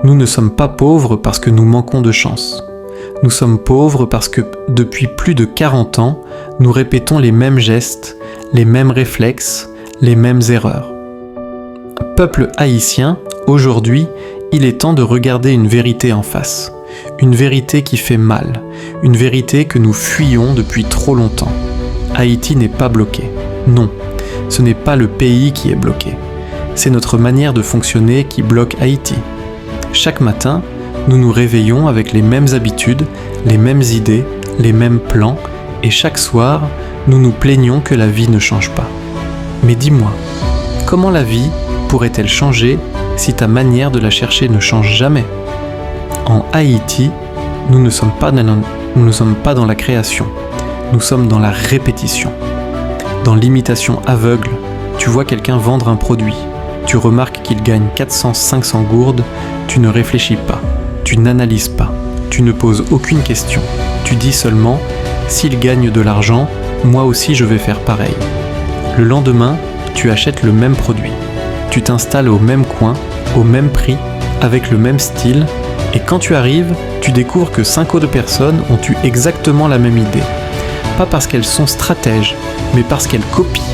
Nous ne sommes pas pauvres parce que nous manquons de chance. Nous sommes pauvres parce que depuis plus de 40 ans, nous répétons les mêmes gestes, les mêmes réflexes, les mêmes erreurs. Peuple haïtien, aujourd'hui, il est temps de regarder une vérité en face. Une vérité qui fait mal, une vérité que nous fuyons depuis trop longtemps. Haïti n'est pas bloqué. Non, ce n'est pas le pays qui est bloqué. C'est notre manière de fonctionner qui bloque Haïti. Chaque matin, nous nous réveillons avec les mêmes habitudes, les mêmes idées, les mêmes plans, et chaque soir, nous nous plaignons que la vie ne change pas. Mais dis-moi, comment la vie pourrait-elle changer si ta manière de la chercher ne change jamais ? En Haïti, nous ne sommes pas dans la création, nous sommes dans la répétition. Dans l'imitation aveugle, tu vois quelqu'un vendre un produit, tu remarques qu'il gagne 400-500 gourdes, tu ne réfléchis pas, tu n'analyses pas, tu ne poses aucune question, tu dis seulement « s'il gagne de l'argent, moi aussi je vais faire pareil ». Le lendemain, tu achètes le même produit, tu t'installes au même coin, au même prix, avec le même style, et quand tu arrives, tu découvres que 5 autres personnes ont eu exactement la même idée. Pas parce qu'elles sont stratèges, mais parce qu'elles copient.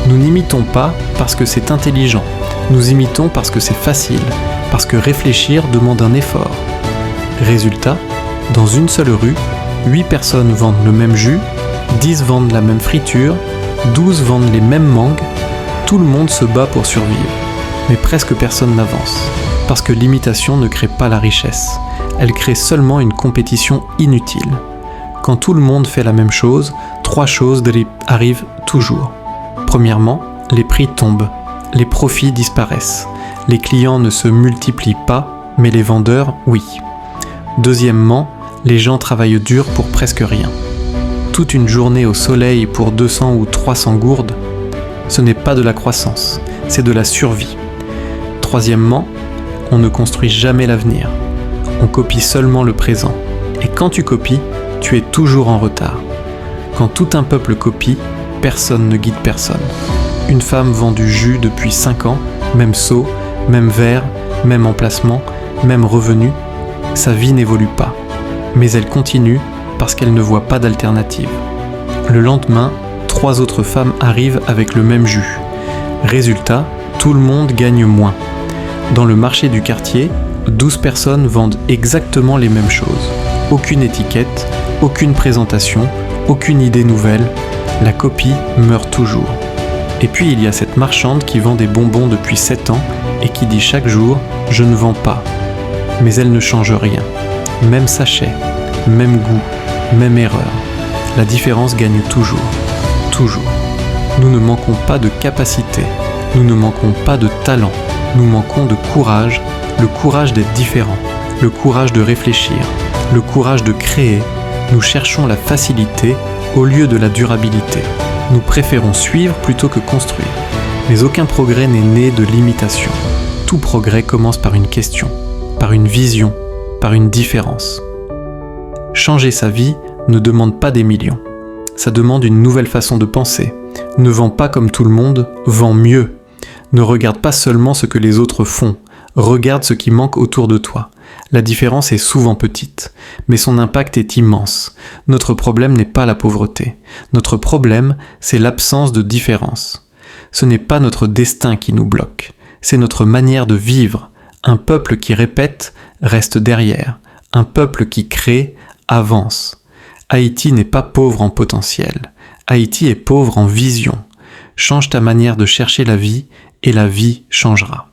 Nous n'imitons pas parce que c'est intelligent, nous imitons parce que c'est facile, parce que réfléchir demande un effort. Résultat, dans une seule rue, 8 personnes vendent le même jus, 10 vendent la même friture, 12 vendent les mêmes mangues, tout le monde se bat pour survivre, mais presque personne n'avance. Parce que l'imitation ne crée pas la richesse, elle crée seulement une compétition inutile. Quand tout le monde fait la même chose, 3 choses arrivent toujours. Premièrement, les prix tombent, les profits disparaissent, les clients ne se multiplient pas, mais les vendeurs, oui. Deuxièmement, les gens travaillent dur pour presque rien. Toute une journée au soleil pour 200 ou 300 gourdes, ce n'est pas de la croissance, c'est de la survie. Troisièmement, on ne construit jamais l'avenir. On copie seulement le présent. Et quand tu copies, tu es toujours en retard. Quand tout un peuple copie, personne ne guide personne. Une femme vend du jus depuis 5 ans, même seau, même verre, même emplacement, même revenu. Sa vie n'évolue pas. Mais elle continue parce qu'elle ne voit pas d'alternative. Le lendemain, 3 autres femmes arrivent avec le même jus. Résultat, tout le monde gagne moins. Dans le marché du quartier, 12 personnes vendent exactement les mêmes choses. Aucune étiquette, aucune présentation, aucune idée nouvelle. La copie meurt toujours. Et puis il y a cette marchande qui vend des bonbons depuis 7 ans et qui dit chaque jour « je ne vends pas ». Mais elle ne change rien. Même sachet, même goût, même erreur. La différence gagne toujours. Toujours. Nous ne manquons pas de capacité. Nous ne manquons pas de talent. Nous manquons de courage, le courage d'être différent, le courage de réfléchir, le courage de créer. Nous cherchons la facilité au lieu de la durabilité. Nous préférons suivre plutôt que construire. Mais aucun progrès n'est né de l'imitation. Tout progrès commence par une question, par une vision, par une différence. Changer sa vie ne demande pas des millions. Ça demande une nouvelle façon de penser. Ne vends pas comme tout le monde, vends mieux. Ne regarde pas seulement ce que les autres font, regarde ce qui manque autour de toi. La différence est souvent petite, mais son impact est immense. Notre problème n'est pas la pauvreté. Notre problème, c'est l'absence de différence. Ce n'est pas notre destin qui nous bloque, c'est notre manière de vivre. Un peuple qui répète reste derrière. Un peuple qui crée avance. Haïti n'est pas pauvre en potentiel. Haïti est pauvre en vision. Change ta manière de chercher la vie et la vie changera.